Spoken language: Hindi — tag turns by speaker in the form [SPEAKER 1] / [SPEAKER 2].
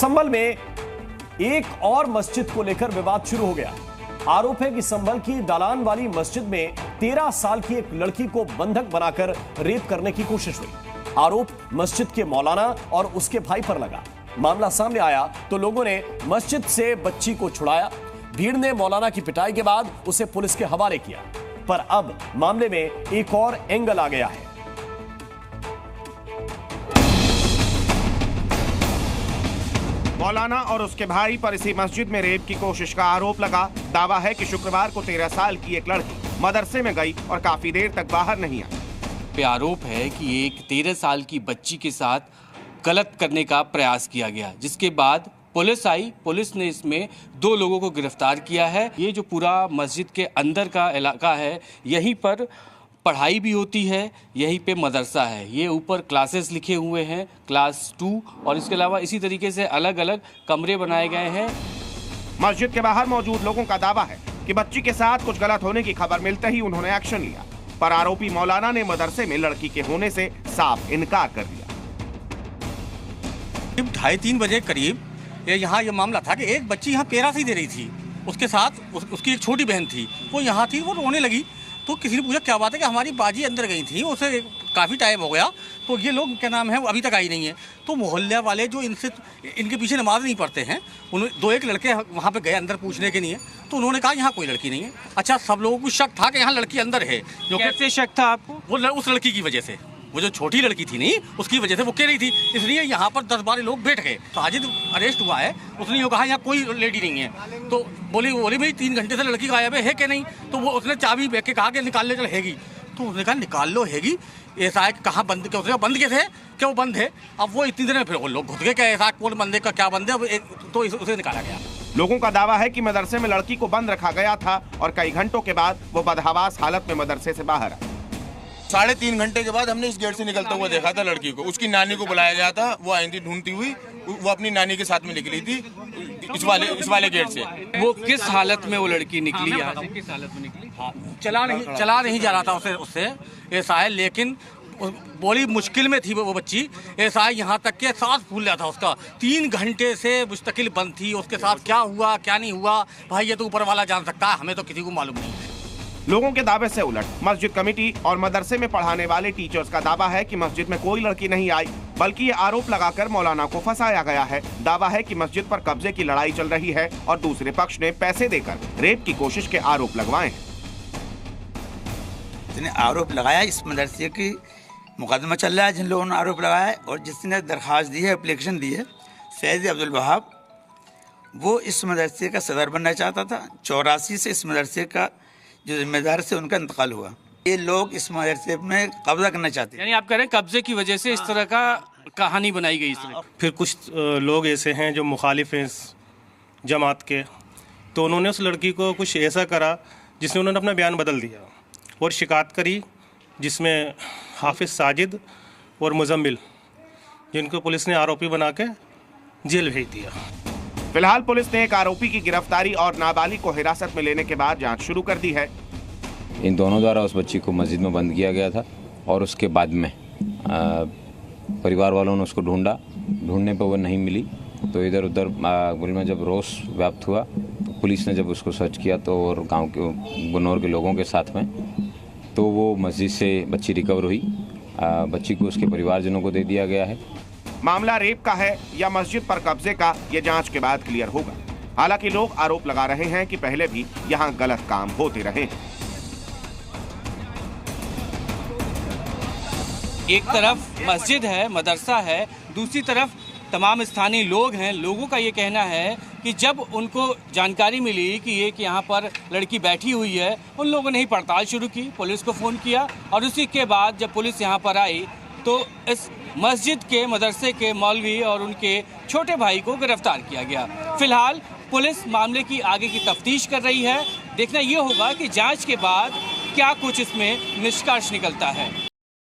[SPEAKER 1] संभल में एक और मस्जिद को लेकर विवाद शुरू हो गया। आरोप है कि संभल की दालान वाली मस्जिद में 13 साल की एक लड़की को बंधक बनाकर रेप करने की कोशिश हुई। आरोप मस्जिद के मौलाना और उसके भाई पर लगा। मामला सामने आया तो लोगों ने मस्जिद से बच्ची को छुड़ाया। भीड़ ने मौलाना की पिटाई के बाद उसे पुलिस के हवाले किया। पर अब मामले में एक और एंगल आ गया है।
[SPEAKER 2] मौलाना और उसके भाई पर इसी मस्जिद में रेप की कोशिश का आरोप लगा। दावा है कि शुक्रवार को 13 साल की एक लड़की मदरसे में गई और काफी देर तक बाहर नहीं आई।
[SPEAKER 3] पे आरोप है कि एक 13 साल की बच्ची के साथ गलत करने का प्रयास किया गया, जिसके बाद पुलिस आई। पुलिस ने इसमें 2 लोगों को गिरफ्तार किया है। ये जो पूरा मस्जिद के अंदर का इलाका है, यहीं पर पढ़ाई भी होती है, यहीं पे मदरसा है। ये ऊपर क्लासेस लिखे हुए हैं, क्लास 2, और इसके अलावा इसी तरीके से अलग अलग कमरे बनाए गए हैं।
[SPEAKER 2] मस्जिद के बाहर मौजूद लोगों का दावा है कि बच्ची के साथ कुछ गलत होने की खबर मिलते ही उन्होंने एक्शन लिया, पर आरोपी मौलाना ने मदरसे में लड़की के होने से साफ इनकार कर दिया।
[SPEAKER 4] 2:30-3 बजे करीब यहाँ ये मामला था कि एक बच्ची यहाँ पेरा सी दे रही थी, उसके साथ उसकी एक छोटी बहन थी, वो यहाँ थी, वो रोने लगी। तो किसी ने पूछा क्या बात है, कि हमारी बाजी अंदर गई थी, उसे काफ़ी टाइम हो गया, तो ये लोग क्या नाम है वो अभी तक आई नहीं है। तो मोहल्ले वाले जो इनके पीछे नमाज नहीं पढ़ते हैं, उन्होंने 2-1 लड़के वहाँ पे गए अंदर पूछने के लिए, तो उन्होंने कहा यहाँ कोई लड़की नहीं है। अच्छा, सब लोगों को शक था कि यहाँ लड़की अंदर है। जो
[SPEAKER 3] कैसे शक था आपको?
[SPEAKER 4] वो उस लड़की की वजह से, वो जो छोटी लड़की थी नहीं, उसकी वजह से वो कह रही थी, इसलिए यहाँ पर 10-12 लोग बैठ गए। साजिद अरेस्ट हुआ है, उसने ये कहा यहाँ कोई लेडी नहीं है। तो बोली भाई 3 घंटे से लड़की गायब है कि नहीं? तो वो उसने चाबी बेच के कहा कि निकाल ले चल हैगी। तो उसने कहा निकाल लो हैगी। ऐसा है कि कहाँ बंद, क्या उसने बंद के थे, क्या वो बंद है? अब वो इतनी देर में फिर वो लोग घुस गए, क्या ऐसा कौन बंद है, का क्या बंद है, तो उसे निकाला गया।
[SPEAKER 2] लोगों का दावा है कि मदरसे में लड़की को बंद रखा गया था और कई घंटों के बाद वो बदहवास हालत में मदरसे से बाहर आई।
[SPEAKER 5] 3.5 घंटे के बाद हमने इस गेट से निकलता हुआ देखा था लड़की को। उसकी नानी को बुलाया गया था, वो आई थी ढूंढती हुई, वो अपनी नानी के साथ में निकली थी इस वाले गेट से।
[SPEAKER 3] वो किस हालत में वो लड़की निकली? किस हालत में निकली?
[SPEAKER 4] चला नहीं जा रहा था उससे ऐसा है, लेकिन बड़ी मुश्किल में थी वो बच्ची। ऐसा है यहाँ तक के सांस फूल रहा था उसका, 3 घंटे से मुस्तकिल बंद थी। उसके साथ क्या हुआ क्या नहीं हुआ, भाई ये तो ऊपर वाला जान सकता है, हमें तो किसी को मालूम नहीं।
[SPEAKER 2] लोगों के दावे से उलट मस्जिद कमेटी और मदरसे में पढ़ाने वाले टीचर्स का दावा है कि मस्जिद में कोई लड़की नहीं आई, बल्कि ये आरोप लगाकर मौलाना को फंसाया गया है। दावा है कि मस्जिद पर कब्जे की लड़ाई चल रही है और दूसरे पक्ष ने पैसे देकर रेप की कोशिश के आरोप लगवाए हैं।
[SPEAKER 6] जिन्हें आरोप लगाया, इस मदरसे की मुकदमा चल रहा है, जिन लोगों ने आरोप लगाया है और जिसने दरखास्त दी है, एप्लीकेशन दी है, फैज़ अब्दुल वहाब, वो इस मदरसे का सदर बनना चाहता था। 84 से इस मदरसे का जो जिम्मेदार से उनका इंतकाल हुआ। ये लोग इस मदरसे में कब्जा करना चाहते हैं।
[SPEAKER 3] यानी आप कह रहे हैं कब्जे की वजह से इस तरह का कहानी बनाई गई इसमें।
[SPEAKER 7] फिर कुछ लोग ऐसे हैं जो मुखालिफ हैं इस जमात के, तो उन्होंने उस लड़की को कुछ ऐसा करा जिसमें उन्होंने अपना बयान बदल दिया और शिकायत करी, जिसमें हाफिज़ साजिद और मुजम्मिल, जिनको पुलिस ने आरोपी बना के जेल भेज दिया।
[SPEAKER 2] फिलहाल पुलिस ने एक आरोपी की गिरफ्तारी और नाबालिग को हिरासत में लेने के बाद जांच शुरू कर दी है।
[SPEAKER 8] इन दोनों द्वारा उस बच्ची को मस्जिद में बंद किया गया था और उसके बाद में परिवार वालों ने उसको ढूंढने पर वो नहीं मिली, तो इधर उधर में जब रोष व्याप्त हुआ तो पुलिस ने जब उसको सर्च किया तो और गांव के गुन्नौर के लोगों के साथ में, तो वो मस्जिद से बच्ची रिकवर हुई। बच्ची को उसके परिवारजनों को दे दिया गया है।
[SPEAKER 2] मामला रेप का है या मस्जिद पर कब्जे का, ये जांच के बाद क्लियर होगा। हालांकि लोग आरोप लगा रहे हैं कि पहले भी यहाँ गलत काम होते रहे हैं।
[SPEAKER 3] एक तरफ मस्जिद है, मदरसा है, दूसरी तरफ तमाम स्थानीय लोग हैं। लोगों का ये कहना है कि जब उनको जानकारी मिली कि एक यहाँ पर लड़की बैठी हुई है, उन लोगों ने ही पड़ताल शुरू की, पुलिस को फ़ोन किया और उसी के बाद जब पुलिस यहाँ पर आई तो इस मस्जिद के मदरसे के मौलवी और उनके छोटे भाई को गिरफ्तार किया गया। फिलहाल पुलिस मामले की आगे की तफ्तीश कर रही है। देखना ये होगा कि जांच के बाद क्या कुछ इसमें निष्कर्ष निकलता है।